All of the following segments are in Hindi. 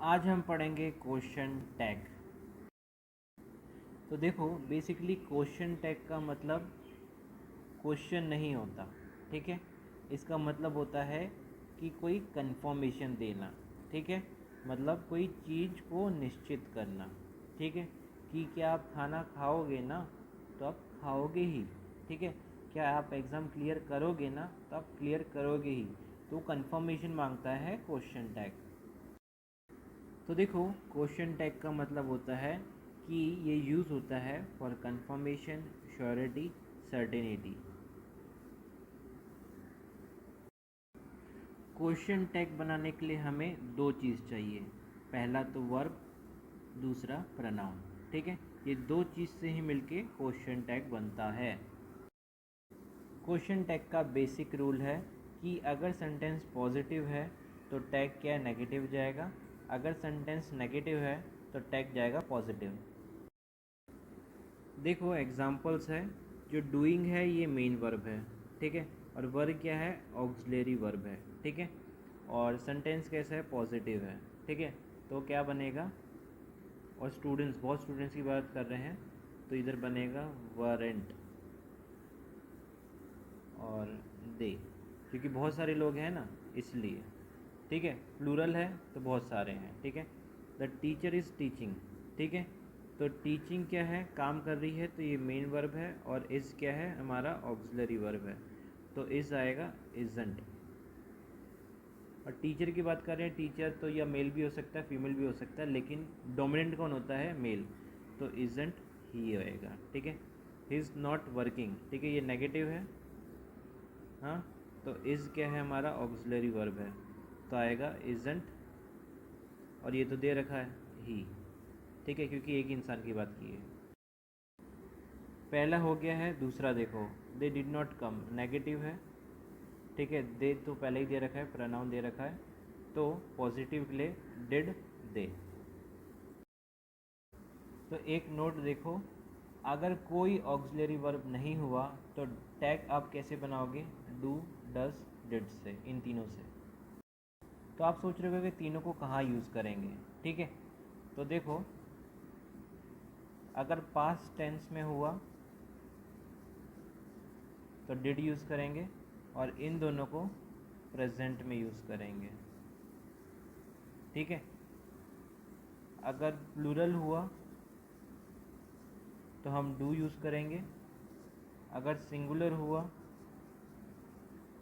आज हम पढ़ेंगे क्वेश्चन टैग। तो देखो बेसिकली क्वेश्चन टैग का मतलब क्वेश्चन नहीं होता, ठीक है। इसका मतलब होता है कि कोई कंफर्मेशन देना, ठीक है। मतलब कोई चीज़ को निश्चित करना, ठीक है, कि क्या आप खाना खाओगे ना, तो आप खाओगे ही, ठीक है। क्या आप एग्ज़ाम क्लियर करोगे ना, तो आप क्लियर करोगे ही। तो कंफर्मेशन मांगता है क्वेश्चन टैग। तो देखो क्वेश्चन टैग का मतलब होता है कि ये यूज़ होता है for confirmation, surety, certainty. Question tag बनाने के लिए हमें दो चीज़ चाहिए, पहला तो वर्ब, दूसरा प्रोनाउन, ठीक है। ये दो चीज़ से ही मिलके क्वेश्चन टैग बनता है। क्वेश्चन टैग का बेसिक रूल है कि अगर सेंटेंस पॉजिटिव है तो टैग क्या नेगेटिव जाएगा, अगर सेंटेंस नेगेटिव है तो टैग जाएगा पॉजिटिव। देखो एग्जांपल्स है, जो डूइंग है ये मेन वर्ब है, ठीक है, और वर्ब क्या है, ऑक्सिलरी वर्ब है, ठीक है। और सेंटेंस कैसा है, पॉजिटिव है, ठीक है। तो क्या बनेगा, और स्टूडेंट्स, बहुत स्टूडेंट्स की बात कर रहे हैं, तो इधर बनेगा वरेंट और दे, क्योंकि बहुत सारे लोग हैं ना इसलिए, ठीक है। प्लूरल है तो बहुत सारे हैं, ठीक है। द टीचर इज़ टीचिंग, ठीक है। तो टीचिंग क्या है, काम कर रही है, तो ये मेन वर्ब है, और इज़ क्या है, हमारा ऑक्सिलरी वर्ब है, तो इज़ आएगा इज़ंट। और टीचर की बात कर रहे हैं, टीचर तो या मेल भी हो सकता है, फीमेल भी हो सकता है, लेकिन डोमिनेंट कौन होता है, मेल, तो इज़ंट ही होएगा, ठीक है। ही इज़ नॉट वर्किंग, ठीक है, ये नेगेटिव है, हाँ। तो इज़ क्या है, हमारा ऑक्सिलरी वर्ब है, तो आएगा इज़ंट, और ये तो दे रखा है ही, ठीक है, क्योंकि एक इंसान की बात की है। पहला हो गया है, दूसरा देखो, they did not come, negative है, ठीक है। दे तो पहले ही दे रखा है, प्रोनाउन दे रखा है, तो पॉजिटिव के लिए डिड दे। तो एक नोट देखो, अगर कोई ऑक्सिलरी वर्ब नहीं हुआ तो टैग आप कैसे बनाओगे, डू, डज, डिड से, इन तीनों से। तो आप सोच रहे हो कि तीनों को कहाँ यूज़ करेंगे, ठीक है। तो देखो अगर पास्ट टेंस में हुआ तो डिड यूज़ करेंगे, और इन दोनों को प्रेजेंट में यूज़ करेंगे, ठीक है। अगर प्लूरल हुआ तो हम डू यूज़ करेंगे, अगर सिंगुलर हुआ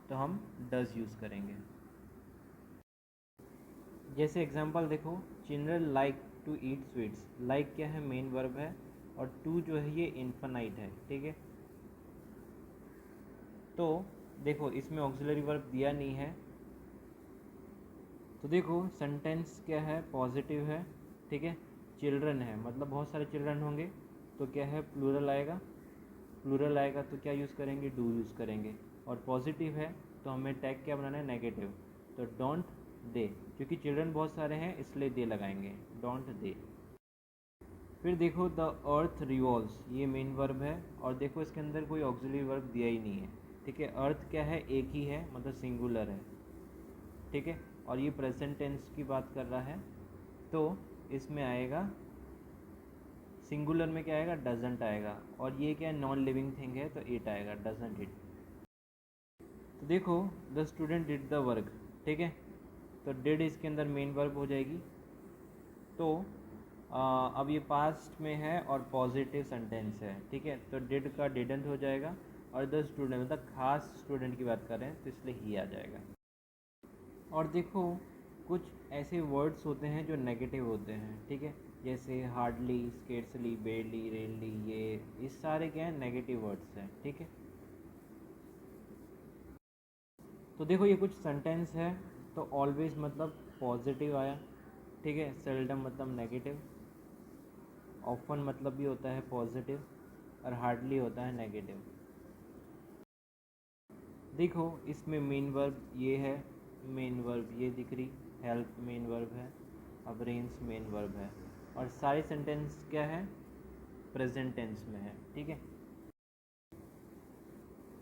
तो हम डज यूज़ करेंगे। जैसे एग्जांपल देखो, children like to eat sweets, like क्या है, मेन वर्ब है, और टू जो है ये इन्फिनाइट है, ठीक है। तो देखो इसमें ऑक्सिलरी वर्ब दिया नहीं है, तो देखो सेंटेंस क्या है, पॉजिटिव है, ठीक है। चिल्ड्रन है मतलब बहुत सारे चिल्ड्रन होंगे, तो क्या है, प्लूरल आएगा, प्लूरल आएगा तो क्या यूज़ करेंगे, डू यूज़ करेंगे। और पॉजिटिव है तो हमें टैग क्या बनाना है, नेगेटिव, तो डोंट दे, क्योंकि चिल्ड्रन बहुत सारे हैं इसलिए दे लगाएंगे, डोंट दे। फिर देखो द अर्थ रिवॉल्व्स, ये मेन वर्ब है, और देखो इसके अंदर कोई ऑक्सिलरी वर्ब दिया ही नहीं है, ठीक है। अर्थ क्या है, एक ही है, मतलब सिंगुलर है, ठीक है। और ये प्रेजेंट टेंस की बात कर रहा है, तो इसमें आएगा सिंगुलर में क्या आएगा, डजंट आएगा, और ये क्या नॉन लिविंग थिंग है, तो इट आएगा, डजंट इट। तो देखो the student did the work, ठीक है, तो डिड इसके अंदर मेन वर्ब हो जाएगी। तो अब ये पास्ट में है और पॉजिटिव सेंटेंस है, ठीक है, तो डिड का डिडंट हो जाएगा, और द स्टूडेंट मतलब खास स्टूडेंट की बात कर रहे हैं तो इसलिए ही आ जाएगा। और देखो कुछ ऐसे वर्ड्स होते हैं जो नेगेटिव होते हैं, ठीक है, जैसे हार्डली, स्केर्सली, बेरली, रेनली, ये सारे क्या हैं, नेगेटिव वर्ड्स हैं, ठीक है। तो देखो ये कुछ सेंटेंस है, तो ऑलवेज मतलब पॉजिटिव आया, ठीक है, सेल्डम मतलब नेगेटिव, ऑफन मतलब भी होता है पॉजिटिव, और हार्डली होता है नेगेटिव। देखो इसमें मेन वर्ब ये है, मेन वर्ब ये दिख रही, हेल्प मेन वर्ब है, अब रेंस मेन वर्ब है, और सारे सेंटेंस क्या है, प्रेजेंट टेंस में है, ठीक है।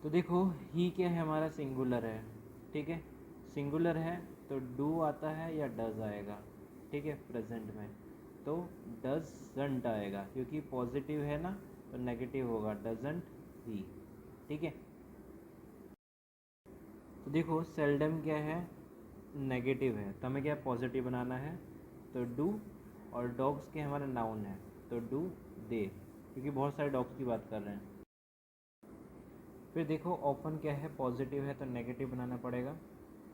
तो देखो ही क्या है, हमारा सिंगुलर है, ठीक है, सिंगुलर है तो डू आता है या डज आएगा, ठीक है, प्रेजेंट में, तो डजंट आएगा, क्योंकि पॉजिटिव है ना तो नेगेटिव होगा, डजंट ही। ठीक है, तो देखो सेल्डम क्या है, नेगेटिव है, तो हमें क्या पॉजिटिव बनाना है, तो डू, और डॉग्स के हमारा नाउन है तो डू दे, क्योंकि बहुत सारे डॉग्स की बात कर रहे हैं। फिर देखो ऑफन क्या है, पॉजिटिव है तो नेगेटिव बनाना पड़ेगा,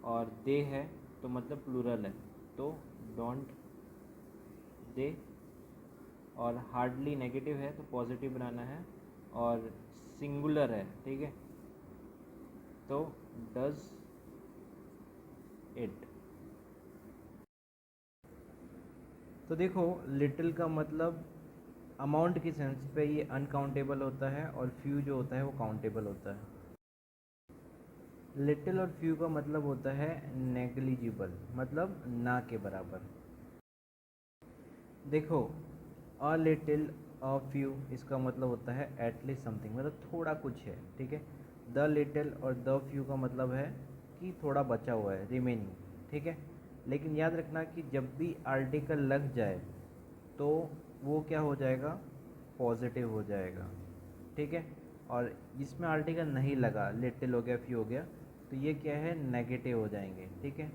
और दे है तो मतलब प्लूरल है तो डोंट दे, और हार्डली नेगेटिव है तो पॉजिटिव बनाना है, और सिंगुलर है, ठीक है, तो डज इट। तो देखो लिटिल का मतलब अमाउंट की सेंस पे ये अनकाउंटेबल होता है, और फ्यू जो होता है वो काउंटेबल होता है। लिटिल और फ्यू का मतलब होता है नेग्लिजिबल, मतलब ना के बराबर। देखो अ लिटिल, अ फ्यू, इसका मतलब होता है एटलीस्ट समथिंग, मतलब थोड़ा कुछ है, ठीक है। द लिटिल और द फ्यू का मतलब है कि थोड़ा बचा हुआ है, रिमेनिंग, ठीक है। लेकिन याद रखना कि जब भी आर्टिकल लग जाए तो वो क्या हो जाएगा, पॉजिटिव हो जाएगा, ठीक है। और इसमें आर्टिकल नहीं लगा, लिटिल हो गया, फ्यू हो गया, तो ये क्या है, नेगेटिव हो जाएंगे, ठीक है।